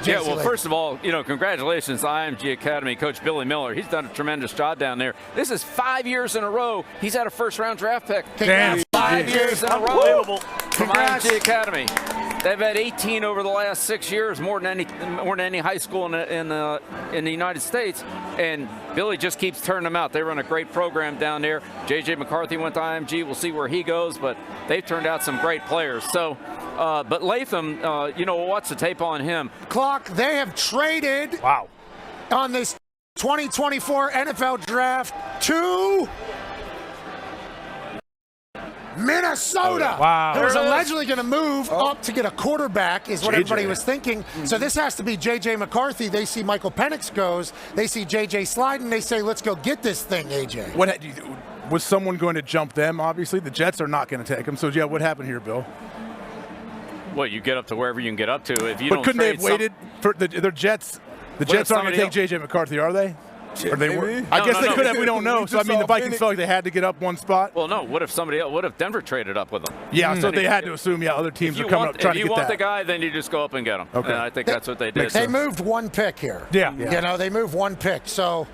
Yeah, well, first of all, congratulations to IMG Academy coach Billy Miller. He's done a tremendous job down there. This is 5 years in a row. He's had a first-round draft pick. Damn. 5 years in a row from IMG Academy. They've had 18 over the last 6 years, more than any high school in the United States. And Billy just keeps turning them out. They run a great program down there. J.J. McCarthy went to IMG. We'll see where he goes, but they've turned out some great players. So, but Latham, what's the tape on him? Clock, they have traded on this 2024 NFL Draft to Minnesota. Wow. Who's allegedly going to move up to get a quarterback is what everybody was thinking. So this has to be J.J. McCarthy. They see Michael Penix goes. They see J.J. sliding. They say, let's go get this thing, A.J. Was someone going to jump them, obviously? The Jets are not going to take him. So, yeah, what happened here, Bill? Well, you get up to wherever you can get up to. If you but don't couldn't they have waited for the Jets? The Jets aren't going to take J.J. McCarthy, are they? Or they were? I guess they could have. We don't know. So I mean, the Vikings felt like they had to get up one spot. Well, no. What if Denver traded up with them? Yeah, so they had to assume. Yeah, other teams are coming up trying to get that. If you want the guy, then you just go up and get him. Okay. And I think that's what they did. They moved one pick here. Yeah. They moved one pick. So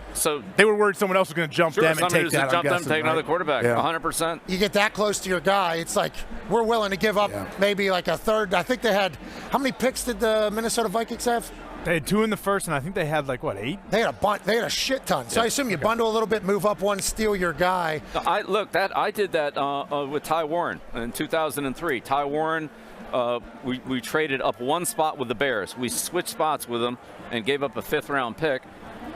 they were worried someone else was going to jump them and take that. Jump them, take another quarterback. 100%. You get that close to your guy, it's like we're willing to give up maybe like a third. I think they had how many picks did the Minnesota Vikings have? They had 2 in the first, and I think they had 8? They had a shit ton. So I assume you bundle a little bit, move up one, steal your guy. I did that with Ty Warren in 2003. Ty Warren, we traded up one spot with the Bears. We switched spots with them and gave up a 5th-round pick.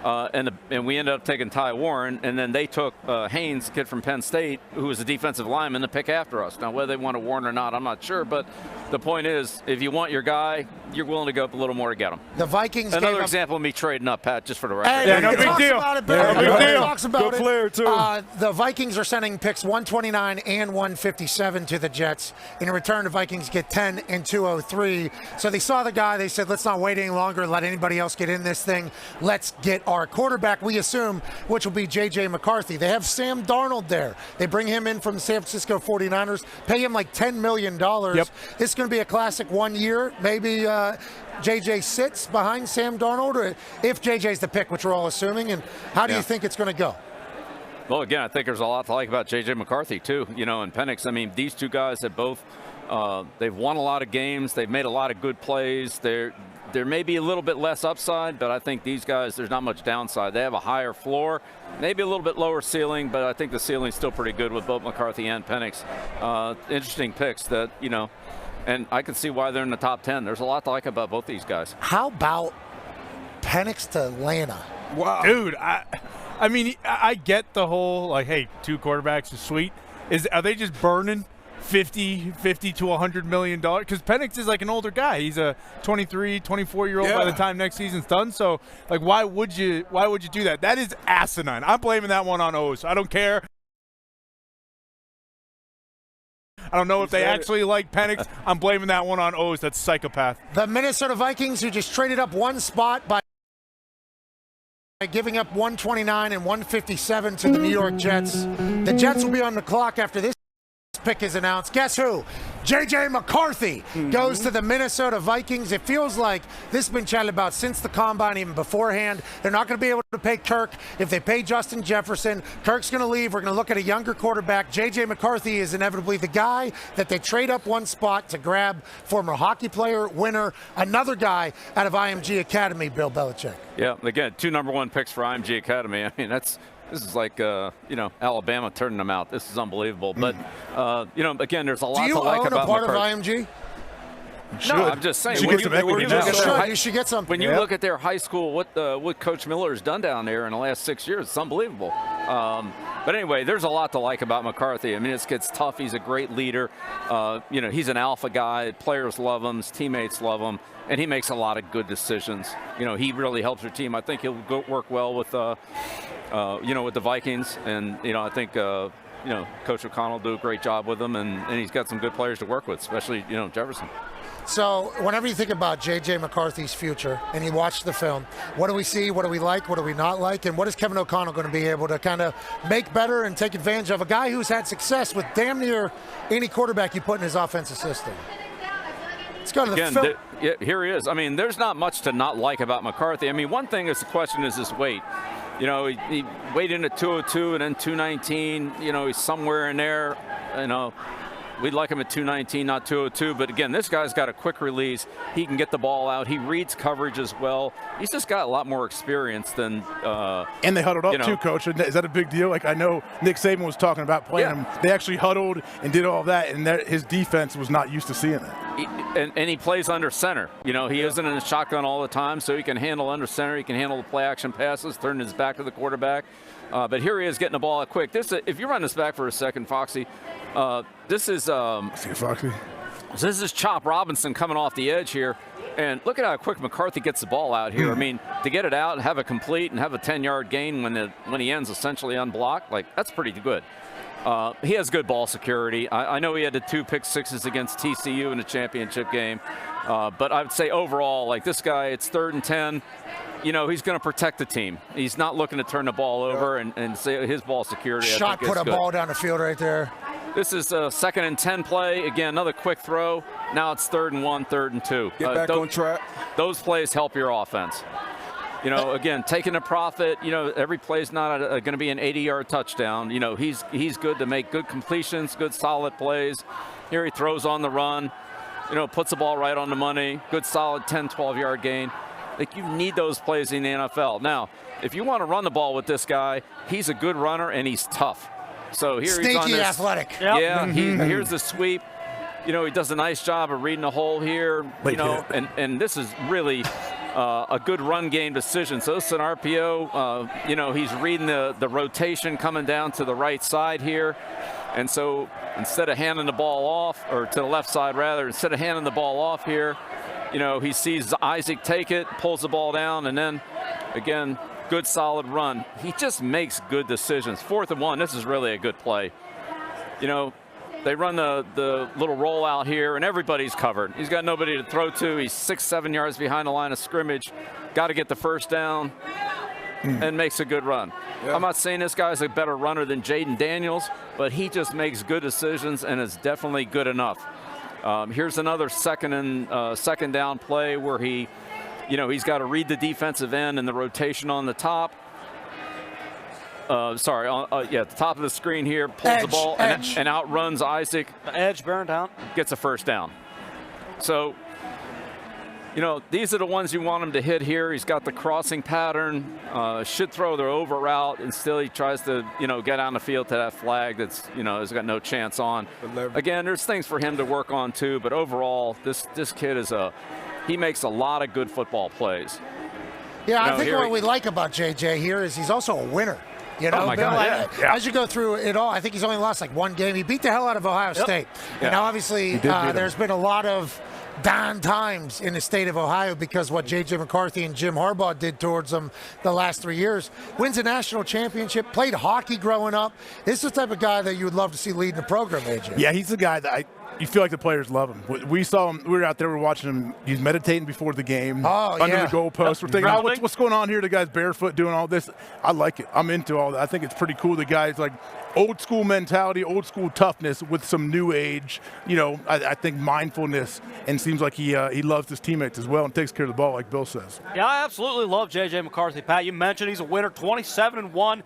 And we ended up taking Ty Warren, and then they took Haynes, kid from Penn State, who was a defensive lineman, to pick after us. Now, whether they wanted Warren or not, I'm not sure. But the point is, if you want your guy, you're willing to go up a little more to get him. The Vikings. Another example of me trading up, Pat, just for the record. Hey, no big deal. Talks about Good player, too. The Vikings are sending picks 129 and 157 to the Jets. In return, the Vikings get 10 and 203. So they saw the guy. They said, let's not wait any longer. Let anybody else get in this thing. Let's get our quarterback, we assume, which will be J.J. McCarthy. They have Sam Darnold there. They bring him in from the San Francisco 49ers, pay him like $10 million. Yep. It's going to be a classic 1 year. Maybe J.J. sits behind Sam Darnold, or if J.J.'s the pick, which we're all assuming. And how do you think it's going to go? Well, again, I think there's a lot to like about J.J. McCarthy, too, and Penix. I mean, these two guys have both they've won a lot of games. They've made a lot of good plays. There may be a little bit less upside, but I think these guys, there's not much downside. They have a higher floor, maybe a little bit lower ceiling, but I think the ceiling's still pretty good with both McCarthy and Penix. Interesting picks that, and I can see why they're in the top 10. There's a lot to like about both these guys. How about Penix to Atlanta? Wow. Dude, I mean, I get the whole, hey, 2 quarterbacks is sweet. Are they just burning $50 to $100 million? Because Penix is like an older guy. He's a 23, 24-year-old by the time next season's done. So, why would you do that? That is asinine. I'm blaming that one on O's. I don't care. I don't know if they actually like Penix. I'm blaming that one on O's. That's psychopath. The Minnesota Vikings, who just traded up one spot by giving up 129 and 157 to the New York Jets. The Jets will be on the clock after this pick is announced. Guess who? J.J. McCarthy goes to the Minnesota Vikings. It feels like this has been chatted about since the Combine, even beforehand. They're not going to be able to pay Kirk. If they pay Justin Jefferson, Kirk's going to leave. We're going to look at a younger quarterback. J.J. McCarthy is inevitably the guy that they trade up one spot to grab. Former hockey player, winner, another guy out of IMG Academy, Bill Belichick. Yeah, again, 2 number 1 picks for IMG Academy. I mean, this is like, Alabama turning them out. This is unbelievable. But, again, there's a lot to like about McCarthy. Do you own a part of IMG? No, I'm just saying. You should get some. When you look at their high school, what Coach Miller has done down there in the last 6 years, it's unbelievable. But anyway, there's a lot to like about McCarthy. I mean, it gets tough. He's a great leader. He's an alpha guy. Players love him. His teammates love him. And he makes a lot of good decisions. He really helps your team. I think he'll work well with, with the Vikings. And, I think, Coach O'Connell will do a great job with him. And he's got some good players to work with, especially, Jefferson. So whenever you think about J.J. McCarthy's future and you watch the film, what do we see, what do we like, what do we not like, and what is Kevin O'Connell going to be able to kind of make better and take advantage of? A guy who's had success with damn near any quarterback you put in his offensive system. Let's go to Again, here he is. I mean, there's not much to not like about McCarthy. I mean, one thing is the question is his weight. You know, he weighed in at 202 and then 219. You know, he's somewhere in there. You know, we'd like him at 219, not 202. But again, this guy's got a quick release. He can get the ball out. He reads coverage as well. He's just got a lot more experience than. And they huddled up too, Coach. Is that a big deal? Like I know Nick Saban was talking about playing him. They actually huddled and did all that, and his defense was not used to seeing that. And he plays under center. You know, he isn't in a shotgun all the time, so he can handle under center. He can handle the play action passes, turning his back to the quarterback. But here he is getting the ball out quick. If you run this back for a second, Foxy, this is Chop Robinson coming off the edge here. And look at how quick McCarthy gets the ball out here. I mean, to get it out and have it complete and have a 10-yard gain when he ends essentially unblocked, like that's pretty good. He has good ball security. I know he had the 2 pick sixes against TCU in the championship game. But I would say overall, like this guy, it's 3rd and 10. You know, he's going to protect the team. He's not looking to turn the ball over and say his ball security. Shot put a ball down the field right there. This is a 2nd and 10 play. Again, another quick throw. Now it's 3rd and 1, 3rd and 2. Get back on track. Those plays help your offense. You know, again, taking a profit, you know, every play is not going to be an 80-yard touchdown. You know, he's good to make good completions, good solid plays. Here he throws on the run, you know, puts the ball right on the money, good solid 10, 12-yard gain. Like, you need those plays in the NFL. Now, if you want to run the ball with this guy, he's a good runner and he's tough. So here Sneaky he's on this. athletic. Yeah, here's the sweep. You know, he does a nice job of reading the hole here. You know, and this is really a good run game decision. So this is an RPO. You know, he's reading the rotation coming down to the right side here. And so instead of handing the ball off, or to the left side rather, instead of handing the ball off here, you know, he sees Isaac take it, pulls the ball down, and then, again, good solid run. He just makes good decisions. 4th and 1, this is really a good play. You know, they run the little rollout here, and everybody's covered. He's got nobody to throw to. He's 6, 7 yards behind the line of scrimmage. Got to get the first down and makes a good run. Yeah. I'm not saying this guy's a better runner than Jaden Daniels, but he just makes good decisions and is definitely good enough. Here's another second down play where he, you know, he's got to read the defensive end and the rotation on the top. At the top of the screen here, pulls the ball and outruns Isaac. The edge burned down. Gets a first down. So, you know, these are the ones you want him to hit here. He's got the crossing pattern, should throw the over route, and still he tries to, you know, get on the field to that flag that's, you know, has got no chance on. Again, there's things for him to work on too, but overall, this kid he makes a lot of good football plays. Yeah, I think what we like about JJ here is he's also a winner. You know, Bill, as you go through it all, I think he's only lost like 1 game. He beat the hell out of Ohio State. And now, obviously, there's been a lot of down times in the state of Ohio because what J.J. McCarthy and Jim Harbaugh did towards them the last 3 years. Wins a national championship, played hockey growing up. This is the type of guy that you would love to see leading the program, AJ. Yeah, he's the guy that you feel like the players love him. We saw him. We were out there. We were watching him. He's meditating before the game. Under the goalpost. We're thinking, what's going on here? The guy's barefoot doing all this. I like it. I'm into all that. I think it's pretty cool. The guy's like old school mentality, old school toughness with some new age. You know, I think mindfulness, and seems like he loves his teammates as well and takes care of the ball, like Bill says. Yeah, I absolutely love J.J. McCarthy. Pat, you mentioned he's a winner, 27-1.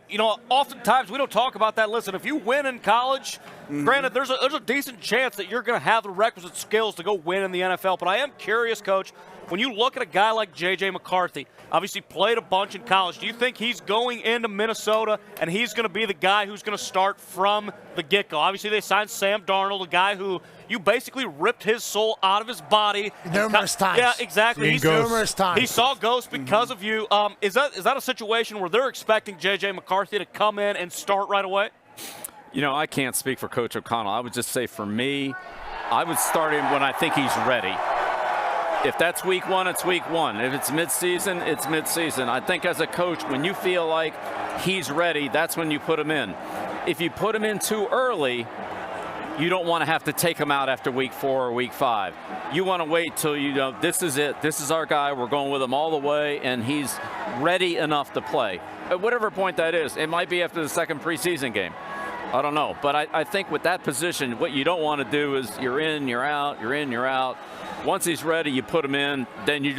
You know, oftentimes we don't talk about that. Listen, if you win in college, granted, there's a decent chance that you're going to have the requisite skills to go win in the NFL. But I am curious, Coach, when you look at a guy like J.J. McCarthy, obviously played a bunch in college, do you think he's going into Minnesota and he's going to be the guy who's going to start from the get-go? Obviously, they signed Sam Darnold, a guy who you basically ripped his soul out of his body. Numerous times. Yeah, exactly. Numerous times. He saw ghosts because of you. Is that a situation where they're expecting J.J. McCarthy to come in and start right away? You know, I can't speak for Coach O'Connell. I would just say for me, I would start him when I think he's ready. If that's week 1, it's week 1. If it's midseason, it's midseason. I think as a coach, when you feel like he's ready, that's when you put him in. If you put him in too early, you don't want to have to take him out after week 4 or week 5. You want to wait till you know this is it. This is our guy. We're going with him all the way, and he's ready enough to play. At whatever point that is, it might be after the second preseason game. I don't know. But I think with that position, what you don't want to do is you're in, you're out, you're in, you're out. Once he's ready, you put him in, then you